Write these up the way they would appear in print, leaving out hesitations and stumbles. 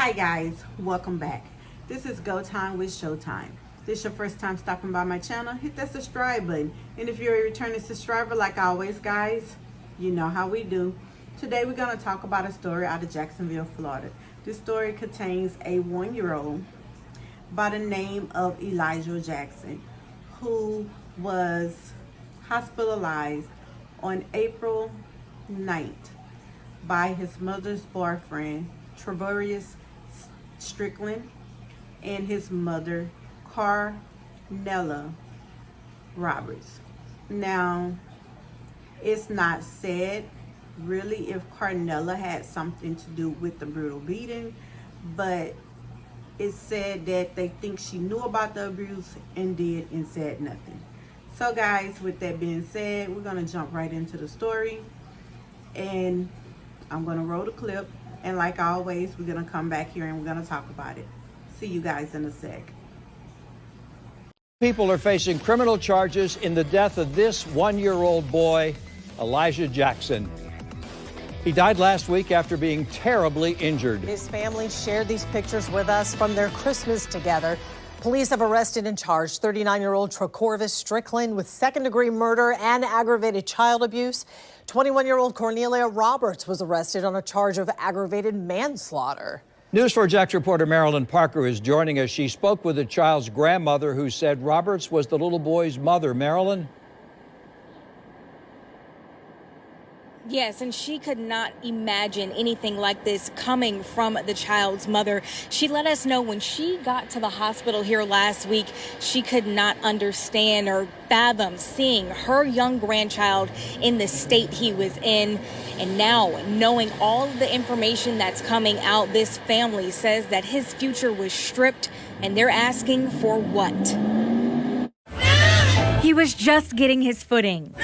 Hi guys, welcome back. This is Go Time with Showtime. If this is your first time stopping by my channel, hit that subscribe button. And if you're a returning subscriber, like always guys, you know how we do. Today we're going to talk about a story out of Jacksonville, Florida. This story contains a 1-year-old by the name of Elijah Jackson, who was hospitalized on April 9th by his mother's boyfriend, Travcorvis Strickland, and his mother, Carnella Roberts. Now, it's not said really if Carnella had something to do with the brutal beating, but it's said that they think she knew about the abuse and did and said nothing. So guys, with that being said, we're going to jump right into the story, and I'm going to roll the clip, and like always, we're going to come back here and we're going to talk about it. See you guys in a sec. People are facing criminal charges in the death of this 1-year-old boy, Elijah Jackson. He died last week after being terribly injured. His family shared these pictures with us from their Christmas together. Police have arrested and charged 39-year-old Travcorvis Strickland with second-degree murder and aggravated child abuse. 21-year-old Cornelia Roberts was arrested on a charge of aggravated manslaughter. News 4 Jax reporter Marilyn Parker is joining us. She spoke with the child's grandmother, who said Roberts was the little boy's mother. Marilyn? Yes, and she could not imagine anything like this coming from the child's mother. She let us know when she got to the hospital here last week, she could not understand or fathom seeing her young grandchild in the state he was in. And now, knowing all of the information that's coming out, this family says that his future was stripped, and they're asking for what? He was just getting his footing.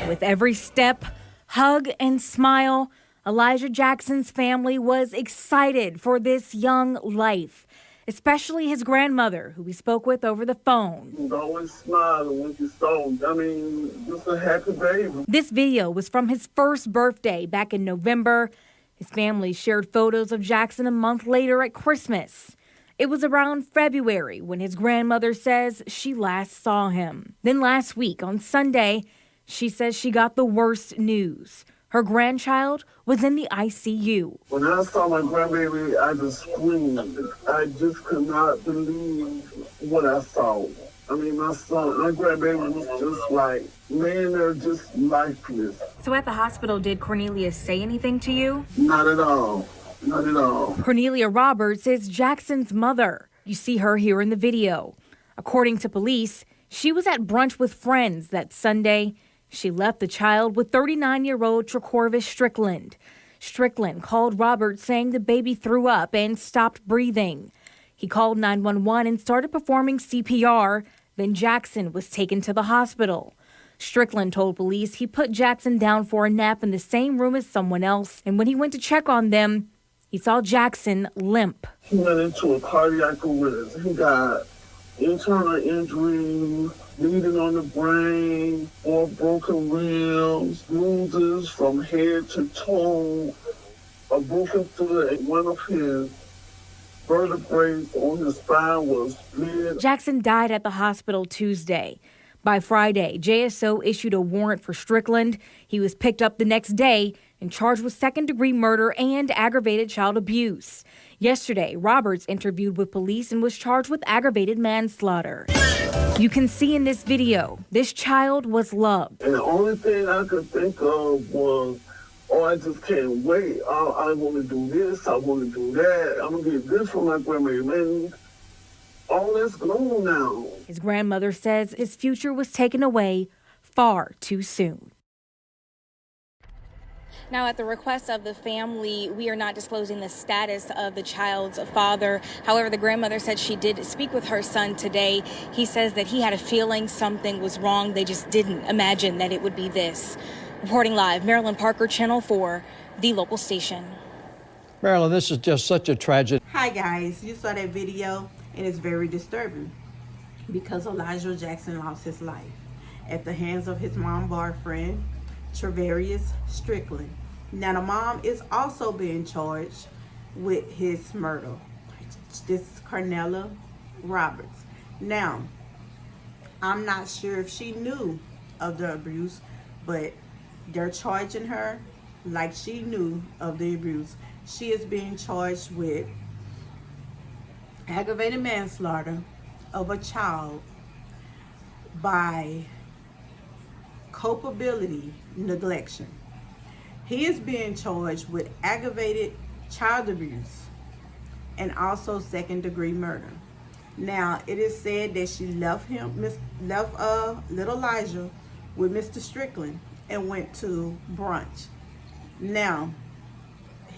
With every step, hug and smile, Elijah Jackson's family was excited for this young life, especially his grandmother, who we spoke with over the phone. He was always smiling when he saw him. I mean, just a happy baby. This video was from his first birthday back in November. His family shared photos of Jackson a month later at Christmas. It was around February when his grandmother says she last saw him. Then last week on Sunday, she says she got the worst news. Her grandchild was in the ICU. When I saw my grandbaby, I just screamed. I just could not believe what I saw. I mean, my grandbaby was just like, man, they're just lifeless. So at the hospital, did Cornelia say anything to you? Not at all. Not at all. Cornelia Roberts is Jackson's mother. You see her here in the video. According to police, she was at brunch with friends that Sunday. She left the child with 39-year-old Travcorvis Strickland. Strickland called Roberts saying the baby threw up and stopped breathing. He called 911 and started performing CPR. Then Jackson was taken to the hospital. Strickland told police he put Jackson down for a nap in the same room as someone else, and when he went to check on them, he saw Jackson limp. He went into a cardiac arrest. He got internal injuries, bleeding on the brain, 4 broken ribs, bruises from head to toe, a broken foot, and one of his vertebrae on his spine was split. Jackson died at the hospital Tuesday. By Friday, JSO issued a warrant for Strickland. He was picked up the next day and charged with second-degree murder and aggravated child abuse. Yesterday, Roberts interviewed with police and was charged with aggravated manslaughter. You can see in this video, this child was loved. And the only thing I could think of was, oh, I just can't wait. I want to do this. I want to do that. I'm going to get this for my grandmother. Man, all that's gone now. His grandmother says his future was taken away far too soon. Now, at the request of the family, we are not disclosing the status of the child's father. However, the grandmother said she did speak with her son today. He says that he had a feeling something was wrong. They just didn't imagine that it would be this. Reporting live, Marilyn Parker, Channel 4, the local station. Marilyn, this is just such a tragedy. Hi guys, you saw that video and it's very disturbing because Elijah Jackson lost his life at the hands of his mom boyfriend, Travcorvis Strickland. Now the mom is also being charged with his murder. This is Carnella Roberts. Now, I'm not sure if she knew of the abuse, but they're charging her like she knew of the abuse. She is being charged with aggravated manslaughter of a child by culpability neglection. He is being charged with aggravated child abuse and also second-degree murder. Now, it is said that she left little Elijah with Mr. Strickland and went to brunch. Now,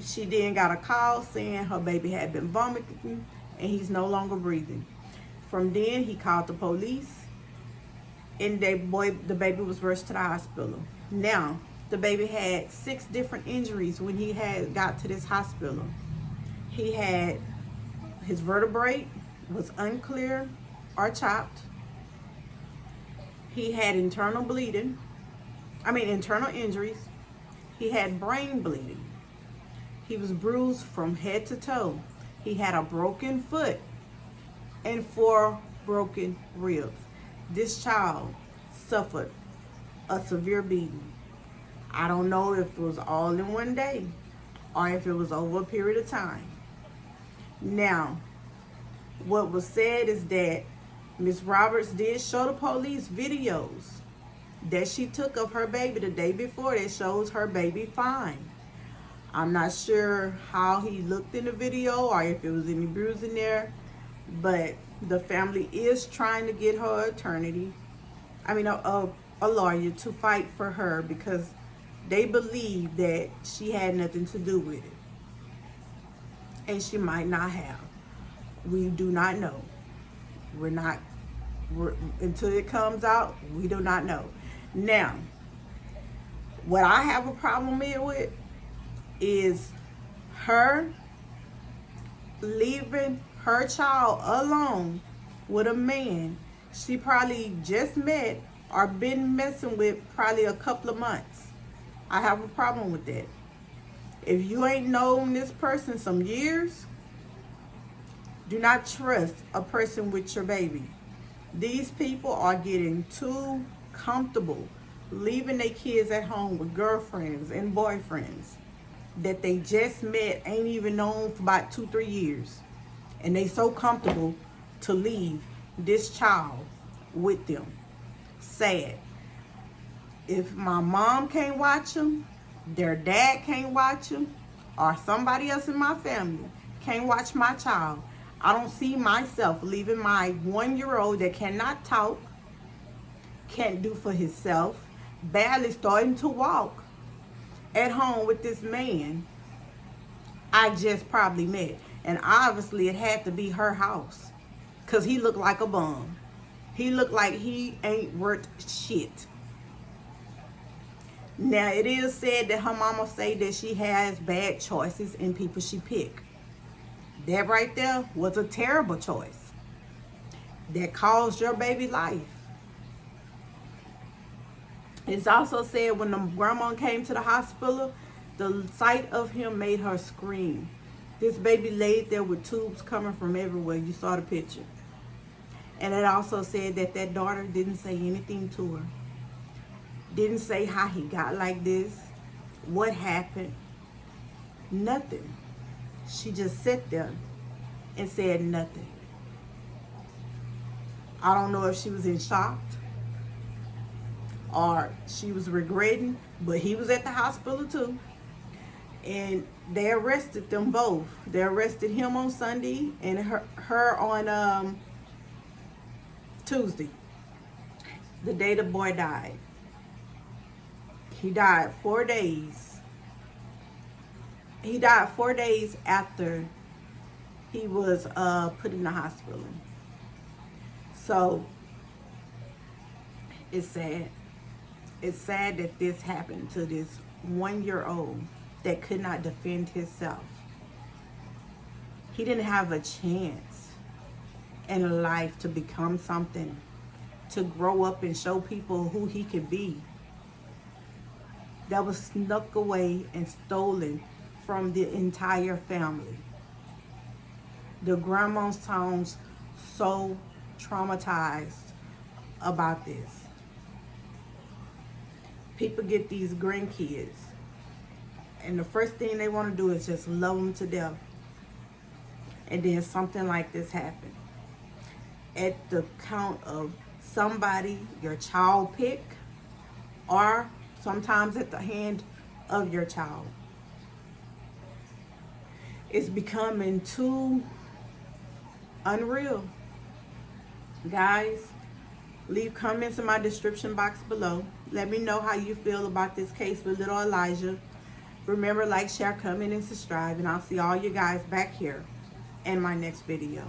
she then got a call saying her baby had been vomiting and he's no longer breathing. From then, he called the police, and the baby was rushed to the hospital. Now, the baby had 6 different injuries when he had got to this hospital. He had his vertebrae was unclear or chopped. He had internal injuries. He had brain bleeding. He was bruised from head to toe. He had a broken foot and 4 broken ribs. This child suffered a severe beating. I don't know if it was all in one day or if it was over a period of time. Now, what was said is that Ms. Roberts did show the police videos that she took of her baby the day before that shows her baby fine. I'm not sure how he looked in the video or if it was any bruising there, but the family is trying to get her a lawyer to fight for her because they believe that she had nothing to do with it. And she might not have. We do not know. Until it comes out, we do not know. Now, what I have a problem with is her leaving her child alone with a man she probably just met or been messing with probably a couple of months. I have a problem with that. If you ain't known this person some years, do not trust a person with your baby. These people are getting too comfortable leaving their kids at home with girlfriends and boyfriends that they just met, ain't even known for about 2-3 years. And they so comfortable to leave this child with them. Sad. If my mom can't watch them, their dad can't watch them, or somebody else in my family can't watch my child, I don't see myself leaving my 1-year-old that cannot talk, can't do for himself, barely starting to walk, at home with this man I just probably met. And obviously it had to be her house, because he looked like a bum. He looked like he ain't worth shit. Now, it is said that her mama say that she has bad choices in people she pick. That right there was a terrible choice that caused your baby life. It's also said when the grandma came to the hospital, the sight of him made her scream. This baby laid there with tubes coming from everywhere. You saw the picture. And it also said that that daughter didn't say anything to her. Didn't say how he got like this, what happened, nothing. She just sat there and said nothing. I don't know if she was in shock or she was regretting, but he was at the hospital too. And they arrested them both. They arrested him on Sunday and her on Tuesday, the day the boy died. He died 4 days. He died 4 days after he was put in the hospital. So it's sad. It's sad that this happened to this 1-year-old that could not defend himself. He didn't have a chance in life to become something, to grow up and show people who he could be. That was snuck away and stolen from the entire family. The grandma sounds so traumatized about this. People get these grandkids, and the first thing they want to do is just love them to death. And then something like this happens. At the count of somebody your child pick, or sometimes at the hand of your child. It's becoming too unreal. Guys, leave comments in my description box below. Let me know how you feel about this case with little Elijah. Remember, like, share, comment, and subscribe, and I'll see all you guys back here in my next video.